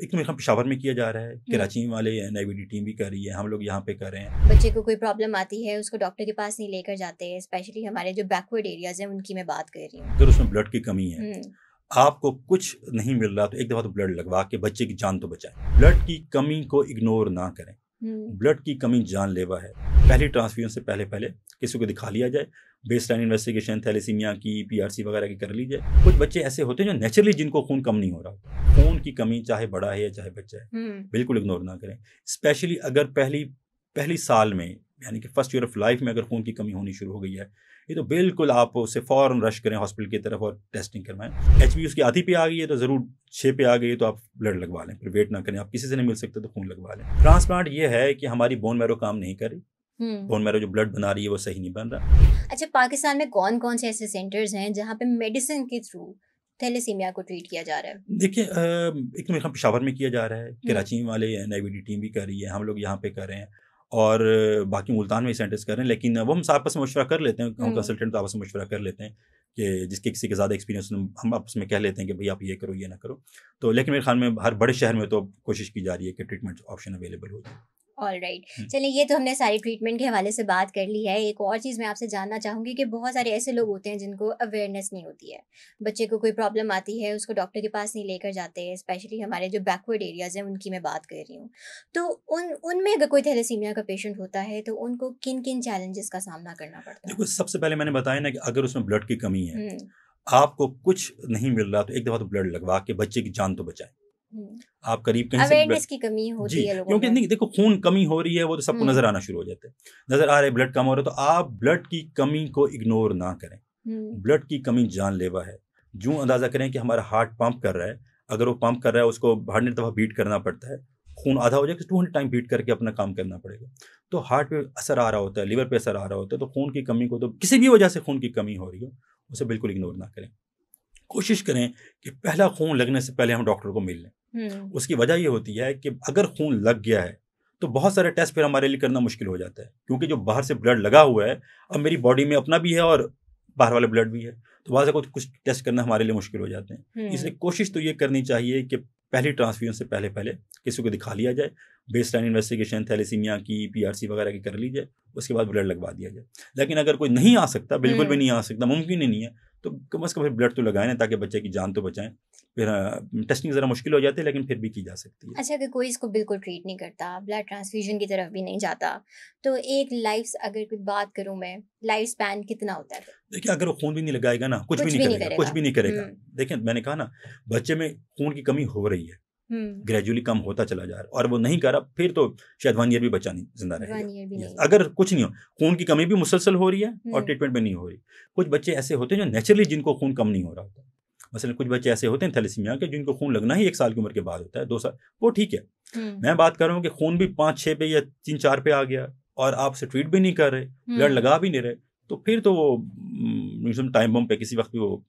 एक तो मेरे ख्याल पेशावर में किया जा रहा है, कराची वाले NIVD टीम भी कर रही है, हम लोग यहाँ पे कर रहे हैं। बच्चे को कोई प्रॉब्लम आती है उसको डॉक्टर के पास नहीं लेकर जाते, स्पेशली हमारे जो बैकवर्ड एरियाज हैं उनकी मैं बात कर रही हूँ। अगर उसमें ब्लड की कमी है, आपको कुछ नहीं मिल रहा तो एक दफ़ा तो ब्लड लगवा के बच्चे की जान तो बचाएं। ब्लड की कमी को इग्नोर ना करें। ब्लड की कमी जानलेवा है। पहली ट्रांसफ्यूजन से पहले पहले किसी को दिखा लिया जाए, बेसलाइन इन्वेस्टिगेशन थैलेसीमिया की, PRC वगैरह की कर ली जाए। कुछ बच्चे ऐसे होते हैं जो नेचुरली जिनको खून कम नहीं हो रहा होता। खून की कमी चाहे बड़ा है या चाहे बच्चा है, बिल्कुल इग्नोर ना करें। स्पेशली अगर पहली साल में यानी कि फर्स्ट ईयर ऑफ लाइफ में अगर खून की कमी होनी शुरू हो गई है, ये तो बिल्कुल आप उसे फ़ौरन रश करें हॉस्पिटल की तरफ और टेस्टिंग करवाएं। HB उसकी आधी पे आ गई है तो ज़रूर 6 पे आ गई है तो आप ब्लड लगवा लें, फिर वेट ना करें। आप किसी से नहीं मिल सकते तो खून लगवा लें। ट्रांसप्लांट ये है कि हमारी बोन मैरो काम नहीं कर रही, बोन मैरो जो ब्लड बना रही है वो सही नहीं बन रहा। अच्छा, पाकिस्तान में कौन कौन से ऐसे सेंटर्स हैं जहाँ पे मेडिसिन के थ्रू थैलेसीमिया को ट्रीट किया जा रहा है? देखिए, एक तो मेरे ख्याल पेशावर में किया जा रहा है, कराची वाले NIVD टीम भी कर रही है, हम लोग यहाँ पे कर रहे हैं, और बाकी मुल्तान में सेंटर्स कर रहे हैं। लेकिन वो हम आपस में मशवरा कर लेते हैं, हम कंसल्टेंट तो आपस में मशवरा कर लेते हैं कि जिसके किसी के ज़्यादा एक्सपीरियंस हम आपस में कह लेते हैं कि भाई आप ये करो ये ना करो। तो लेकिन मेरे ख्याल में हर बड़े शहर में तो कोशिश की जा रही है कि ट्रीटमेंट ऑप्शन अवेलेबल हो जाए। ऑल राइट, चलिए ये तो हमने सारी ट्रीटमेंट के हवाले से बात कर ली है। एक और चीज़ मैं आपसे जानना चाहूँगी कि बहुत सारे ऐसे लोग होते हैं जिनको अवेयरनेस नहीं होती है। बच्चे को कोई प्रॉब्लम आती है उसको डॉक्टर के पास नहीं लेकर जाते, स्पेशली हमारे जो बैकवर्ड एरियाज़ हैं उनकी मैं बात कर रही हूँ। तो उनमें अगर कोई थैलेसीमिया का पेशेंट होता है तो उनको किन किन चैलेंजेस का सामना करना पड़ता है? देखो, सबसे पहले मैंने बताया ना कि अगर उसमें ब्लड की कमी है, आपको कुछ नहीं मिल रहा तो एक दफ़ा तो ब्लड लगवा के बच्चे की जान तो बचाएं। आप करीब कहीं से अवेयरनेस की कमी होती है लोगों क्योंकि में। नहीं, देखो खून कमी हो रही है वो तो सबको नजर आना शुरू हो जाता है, नजर आ रहा है ब्लड कम हो रहा है, तो आप ब्लड की कमी को इग्नोर ना करें। ब्लड की कमी जानलेवा है। जो अंदाजा करें कि हमारा हार्ट पंप कर रहा है, अगर वो पंप कर रहा है उसको 100 दफ़ा बीट करना पड़ता है, खून आधा हो जाएगा 200 टाइम बीट करके अपना काम करना पड़ेगा। तो हार्ट पे असर आ रहा होता है, लिवर पे असर आ रहा होता है, तो खून की कमी को, तो किसी भी वजह से खून की कमी हो रही हो उसे बिल्कुल इग्नोर ना करें। कोशिश करें कि पहला खून लगने से पहले हम डॉक्टर को मिल लें। उसकी वजह ये होती है कि अगर खून लग गया है तो बहुत सारे टेस्ट फिर हमारे लिए करना मुश्किल हो जाता है, क्योंकि जो बाहर से ब्लड लगा हुआ है अब मेरी बॉडी में अपना भी है और बाहर वाला ब्लड भी है, तो वहाँ से कुछ टेस्ट करना हमारे लिए मुश्किल हो जाते हैं। इसलिए कोशिश तो ये करनी चाहिए कि पहली ट्रांसफ्यूजन से पहले पहले किसी को दिखा लिया जाए, बेसलाइन इन्वेस्टिगेशन थैलेसीमिया की, PRC वगैरह की कर ली जाए, उसके बाद ब्लड लगवा दिया जाए। लेकिन अगर कोई नहीं आ सकता, बिल्कुल भी नहीं आ सकता, मुमकिन ही नहीं है, तो कम से कम फिर ब्लड तो लगाएं ना, ताकि बच्चे की जान तो बचाएं। फिर टेस्टिंग ज़रा मुश्किल हो जाती है लेकिन फिर भी की जा सकती है। अच्छा, अगर कोई इसको बिल्कुल ट्रीट नहीं करता, ब्लड ट्रांसफ्यूजन की तरफ भी नहीं जाता, तो एक लाइफ, अगर कुछ बात करूं मैं, लाइफ स्पैन कितना होता है? देखिए, अगर वो खून भी नहीं लगाएगा ना, कुछ भी नहीं करेगा, कुछ भी नहीं करेगा। देखिए, मैंने कहा ना, बच्चे में खून की कमी हो रही है, ग्रेजुअली कम होता चला जा रहा है, और वो नहीं करा फिर तो शायद 1 ईयर भी बच्चा नहीं जिंदा रहेगा। अगर कुछ नहीं हो, खून की कमी भी मुसलसल हो रही है और ट्रीटमेंट में नहीं हो रही। कुछ बच्चे ऐसे होते हैं जो नेचुरली जिनको खून कम नहीं हो रहा होता, मसलन कुछ बच्चे ऐसे होते हैं थैलेसीमिया के जिनको खून लगना ही 1 साल की उम्र के बाद होता है, 2 साल, वो ठीक है। मैं बात कर रहा हूँ कि खून भी 5-6 पे या 3-4 पे आ गया और आप उसे ट्रीट भी नहीं कर रहे, ब्लड लगा भी नहीं रहे, तो फिर तो वो टाइम बम पे किसी वक्त भी वो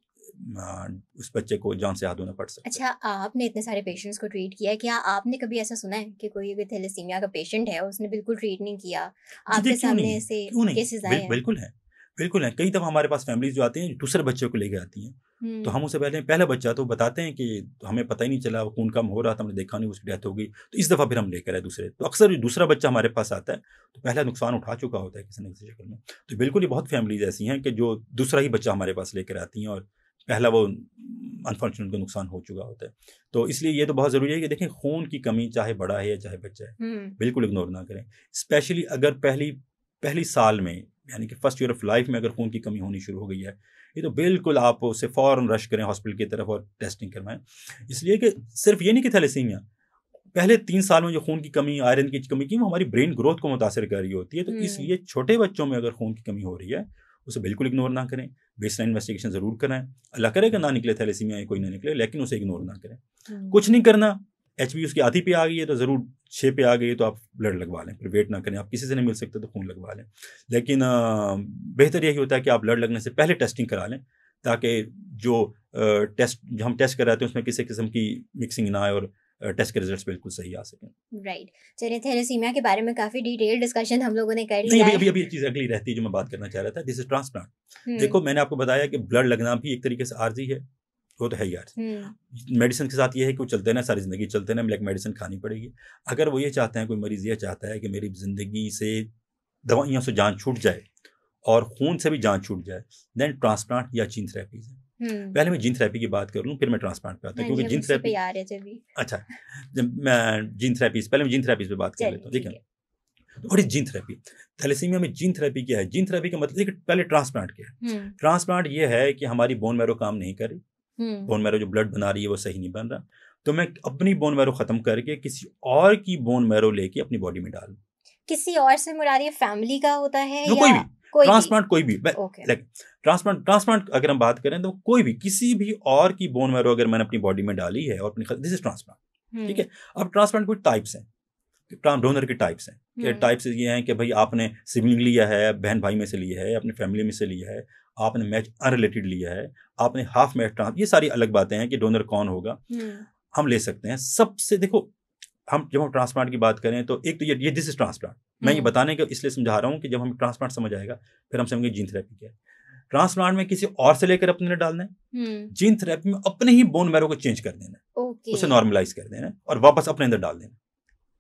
उस बच्चे को जान से हाथ धोना पड़ सकता है। अच्छा, आपने इतने सारे पेशेंट्स को ट्रीट किया है, क्या आपने कभी ऐसा सुना है कि कोई अगर थैलेसीमिया का पेशेंट है उसने बिल्कुल ट्रीट नहीं किया, आपके सामने ऐसे केसेस आए हैं? बिल्कुल है। कई दफ़ा हमारे पास फैमिलीज जो आती हैं दूसरे बच्चों को लेके आती हैं, तो हम उसे पहला बच्चा तो बताते हैं कि हमें पता ही नहीं चला, खून कम हो रहा था, हमने देखा नहीं, उसकी डेथ हो गई, तो इस दफ़ा फिर हम लेकर आए दूसरे। तो अक्सर दूसरा बच्चा हमारे पास आता है तो पहला नुकसान उठा चुका होता है किसी न किसी शक्ल में। तो बिल्कुल ही बहुत फैमिलीज ऐसी हैं कि जो दूसरा ही बच्चा हमारे पास लेकर आती हैं और पहला वो अनफॉर्चुनेट को नुकसान हो चुका होता है। तो इसलिए ये तो बहुत ज़रूरी है कि देखें, खून की कमी चाहे बड़ा है या चाहे बच्चा है, बिल्कुल इग्नोर ना करें। स्पेशली अगर पहली साल में यानी कि फर्स्ट ईयर ऑफ लाइफ में अगर खून की कमी होनी शुरू हो गई है, ये तो बिल्कुल आप उसे फ़ौरन रश करें हॉस्पिटल की तरफ और टेस्टिंग करवाएं। इसलिए कि सिर्फ ये नहीं कि थैलेसीमिया, पहले 3 साल में जो खून की कमी, आयरन की कमी की, वो हमारी ब्रेन ग्रोथ को मुतासर कर रही होती है। तो इसलिए छोटे बच्चों में अगर खून की कमी हो रही है उसे बिल्कुल इग्नोर ना करें, बेसलाइन इन्वेस्टिगेशन ज़रूर कराएं। अल्लाह करेगा ना निकले थैलेसीमिया या कोई ना निकले, लेकिन उसे इग्नोर ना करें। कुछ नहीं करना, HB उसकी आधी पे आ गई है तो ज़रूर 6 पे आ गई है तो आप ब्लड लगवा लें, फिर वेट ना करें। आप किसी से नहीं मिल सकते तो खून लगवा लें, लेकिन बेहतर यही होता है कि आप ब्लड लगने से पहले टेस्टिंग करा लें, ताकि जो हम टेस्ट कराते हैं उसमें किसी किस्म की मिक्सिंग ना आए और टेस्ट के रिजल्ट्स बिल्कुल सही आ सकें। राइट, चलिए थैलेसीमिया के बारे में काफ़ी डिटेल डिस्कशन हम लोगों ने कर लिया है। अभी एक चीज़ अगली रहती है जो मैं बात करना चाह रहा था, दिस इज ट्रांसप्लांट। देखो, मैंने आपको बताया कि ब्लड लगना भी एक तरीके से आर्जी है, वो तो है यार। मेडिसिन के साथ ये है कि वो चलते ना, सारी ज़िंदगी चलते ना, ब्लैक मेडिसिन खानी पड़ेगी। अगर वो ये चाहते हैं, कोई मरीज़ ये चाहता है कि मेरी ज़िंदगी से दवाइयों से जान छूट जाए और खून से भी जान छूट जाए, देन ट्रांसप्लांट या जीन थेरेपीज है। पहले मैं जीन थेरेपी की बात कर लूँ, फिर मैं ट्रांसप्लांट पे आता हूँ, क्योंकि जीन थेरेपी अच्छा, जब मैं जीन थेरेपीज, पहले मैं जीन थेरेपीज पे बात कर लेता हूँ। देखिए, what is gene therapy? Thalassaemia में जीन थेरेपी क्या है? जीन थेरेपी का मतलब, देखिए पहले ट्रांसप्लांट क्या है। ट्रांसप्लांट ये है कि हमारी बोन मैरो काम नहीं कर रही, बोन मैरो जो ब्लड बना रही है वो सही नहीं बन रहा, तो मैं अपनी बोन मैरो खत्म करके किसी और की बोन मैरो लेके अपनी बॉडी में डालूं। किसी और से मुराद ये फैमिली का होता है या कोई भी ट्रांसप्लांट? कोई भी okay. ट्रांसप्लांट अगर हम बात करें तो कोई भी किसी भी और की बोन मैरो अगर मैंने अपनी बॉडी में डाली है और अपनी, दिस इज ट्रांसप्लांट। ठीक है। अब ट्रांसप्लांट कोई टाइप्स हैं, डोनर के टाइप्स हैं। टाइप्स ये हैं कि भाई आपने सिबलिंग लिया है, बहन भाई में से लिया है, अपनी फैमिली में से लिया है, आपने मैच अनरिलेटेड लिया है, आपने हाफ मैच ट्रांस, ये सारी अलग बातें हैं कि डोनर कौन होगा। हम ले सकते हैं सबसे। देखो, हम जब हम ट्रांसप्लांट की बात करें तो एक तो ये दिस इज ट्रांसप्लांट, मैं ये बताने का इसलिए समझा रहा हूँ कि जब हम ट्रांसप्लांट समझ आएगा फिर हम समझेंगे जीन थेरेपी क्या है। ट्रांसप्लांट में किसी और से लेकर अपने डालना है, जीन थेरेपी में अपने ही बोन मैरो को चेंज कर देना है, उसे नॉर्मलाइज कर देना है और वापस अपने अंदर डाल देना।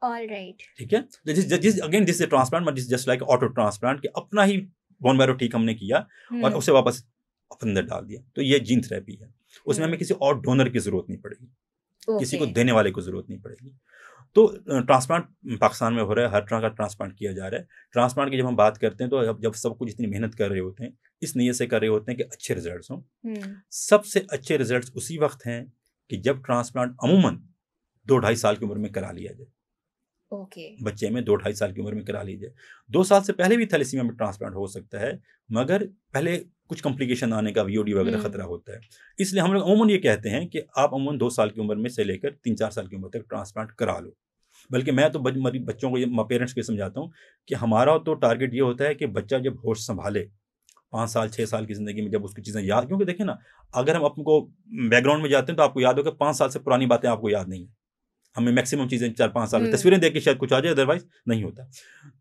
ऑलराइट, ठीक है। Again this is transplant, but this just like auto transplant, कि अपना ही बोन मैरो ठीक हमने किया और उसे वापस अपने अंदर डाल दिया। तो ये जीन थेरेपी है, उसमें हमें किसी और डोनर की जरूरत नहीं पड़ेगी, किसी को देने वाले को जरूरत नहीं पड़ेगी। तो ट्रांसप्लांट पाकिस्तान में हो रहा है, हर तरह का ट्रांसप्लांट किया जा रहा है। ट्रांसप्लांट की जब हम बात करते हैं तो जब सब कुछ इतनी मेहनत कर रहे होते हैं, इस नीयत से कर रहे होते हैं कि अच्छे रिजल्ट्स हों। सबसे अच्छे रिजल्ट्स उसी वक्त हैं कि जब ट्रांसप्लांट अमूमन 2-2.5 साल की उम्र में करा लिया जाए। बच्चे में 2-2.5 साल की उम्र में करा लीजिए। 2 साल से पहले भी थैलेसीमिया में ट्रांसप्लांट हो सकता है, मगर पहले कुछ कॉम्प्लिकेशन आने का, VOD वगैरह खतरा होता है। इसलिए हम लोग अमूमन ये कहते हैं कि आप अमूमन 2 साल की उम्र में से लेकर 3-4 साल की उम्र तक ट्रांसप्लांट करा लो। बल्कि मैं तो बच्चों को, पेरेंट्स को समझाता हूँ कि हमारा तो टारगेट ये होता है कि बच्चा जब होश संभाले 5 साल 6 साल की ज़िंदगी में, जब उसकी चीज़ें याद, क्योंकि देखिए ना, अगर हम आपको बैकग्राउंड में जाते हैं तो आपको याद होगा 5 साल से पुरानी बातें आपको याद नहीं है। हमें मैक्सिमम चीज़ें 4-5 साल में तस्वीरें देख के शायद कुछ आ जाए, अदरवाइज नहीं होता।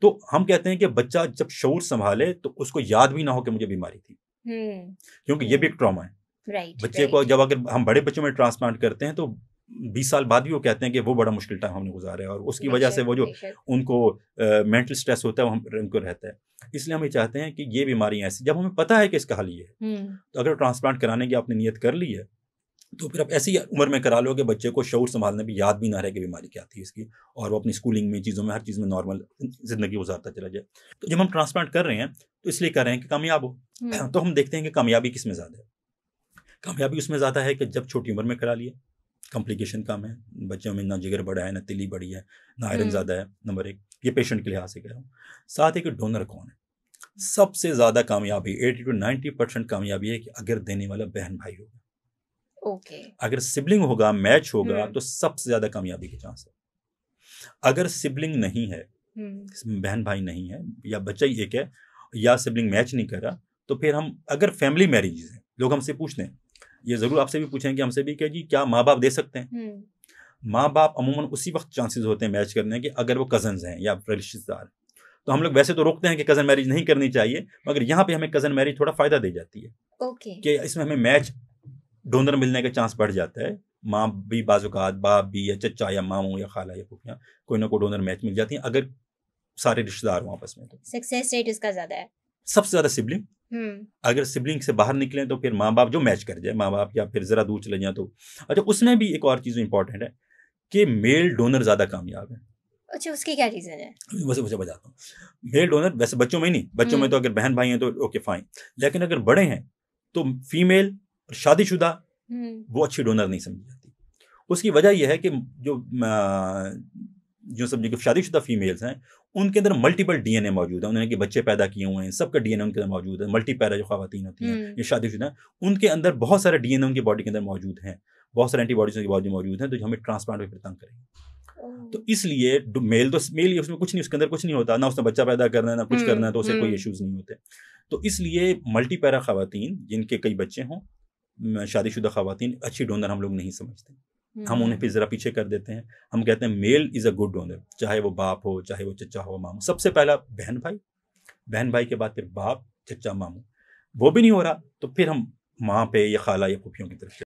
तो हम कहते हैं कि बच्चा जब शऊर संभाले तो उसको याद भी ना हो कि मुझे बीमारी थी, क्योंकि ये भी एक ट्रॉमा है। बच्चे को जब, अगर हम बड़े बच्चों में ट्रांसप्लांट करते हैं तो 20 साल बाद भी वो कहते हैं कि वो बड़ा मुश्किल टाइम हमने गुजारा है, और उसकी वजह से वो जो उनको मेंटल स्ट्रेस होता है वो उनको रहता है। इसलिए हम ये चाहते हैं कि ये बीमारियां ऐसी, जब हमें पता है कि इसका हल ये है, तो अगर ट्रांसप्लांट कराने की आपने नियत कर ली है तो फिर आप ऐसी उम्र में करा लो कि बच्चे को शऊर संभालने भी याद भी ना रहे कि बीमारी क्या थी इसकी, और वो अपनी स्कूलिंग में, चीज़ों में, हर चीज़ में नॉर्मल जिंदगी गुजारता चला जाए। तो जब हम ट्रांसप्लांट कर रहे हैं तो इसलिए कर रहे हैं कि कामयाब हो। तो हम देखते हैं कि कामयाबी किस में ज़्यादा है। कामयाबी उसमें ज़्यादा है कि जब छोटी उम्र में करा लिए, कॉम्प्लिकेशन कम है, बच्चों में ना जिगर बड़ा है, ना तिली बड़ी है, ना आयरन ज़्यादा है। नंबर 1, ये पेशेंट के लिहाज से कह रहा हूँ। साथ ही कि डोनर कौन है, सबसे ज़्यादा कामयाबी 80 to 90% कामयाबी है कि अगर देने वाला बहन भाई होगा। अगर सिबलिंग होगा, मैच होगा, तो सबसे ज्यादा कामयाबी के चांस है। अगर सिबलिंग नहीं है, बहन भाई नहीं है, या बच्चा ही एक है, या सिबलिंग मैच नहीं कर रहा, तो फिर हम, अगर फैमिली मैरिज है, लोग हमसे पूछते हैं, ये जरूर आपसे भी पूछेंगे, हमसे भी, कि जी क्या माँ बाप दे सकते हैं? माँ बाप अमूमन उसी वक्त चांसेस होते हैं मैच करने के अगर वो कजन्स हैं या रिश्तेदार। तो हम लोग वैसे तो रोकते हैं कि कजन मैरिज नहीं करनी चाहिए, मगर यहाँ पे हमें कजन मैरिज थोड़ा फायदा दे जाती है कि इसमें हमें मैच, डोनर मिलने का चांस बढ़ जाता है। माँ भी बाजुकात, बाप भी, या चचा या मामू या खाला या फूफियाँ, कोई ना कोई डोनर मैच मिल जाती है अगर सारे रिश्तेदार हो आपस में। तो सक्सेस रेट इसका ज्यादा है। सबसे ज्यादा सिबलिंग, अगर सिबलिंग से बाहर निकले तो फिर माँ बाप जो मैच कर जाए, माँ बाप, या फिर जरा दूर चले जाए तो। अच्छा, उसमें भी एक और चीज इंपॉर्टेंट है कि मेल डोनर ज्यादा कामयाब है। अच्छा, उसकी क्या रीजन है? वैसे मुझे बताता हूँ। मेल डोनर, वैसे बच्चों में नहीं, बच्चों में तो अगर बहन भाई हैं तो ओके फाइन, लेकिन अगर बड़े हैं तो फीमेल शादीशुदा वो अच्छी डोनर नहीं समझी जाती। उसकी वजह यह है कि जो सब शादीशुदा फीमेल्स हैं उनके अंदर मल्टीपल DNA मौजूद है, उन्होंने बच्चे पैदा किए हुए हैं, सबका DNA उनके अंदर मौजूद है। मल्टीपैरा जो ख़वातीन होती हैं, ये शादीशुदा, उनके अंदर बहुत सारे DNA उनकी बॉडी के अंदर मौजूद हैं, बहुत सारे एंटीबॉडीज उनकी बॉडी मौजूद हैं, तो हमें ट्रांसप्लांट में फिर तंग करेंगे। तो इसलिए मेल तो मेल, उसमें कुछ नहीं, उसके अंदर कुछ नहीं होता, ना उसने बच्चा पैदा करना है, ना कुछ करना है, तो उसे कोई इश्यूज नहीं होते। तो इसलिए मल्टीपैरा ख़वातीन जिनके कई बच्चे हों, शादीशुदा ख़वातीन, अच्छी डोनर हम लोग नहीं समझते। हम उन्हें फिर ज़रा पीछे कर देते हैं। हम कहते हैं mail is a good donor, चाहे वो बाप हो, चाहे वो चचा हो, मामू। सबसे पहला बहन भाई, बहन भाई के बाद फिर बाप, चचा, मामू। वो भी नहीं हो रहा तो फिर हम माँ पे या खाला या फूफियों की तरफ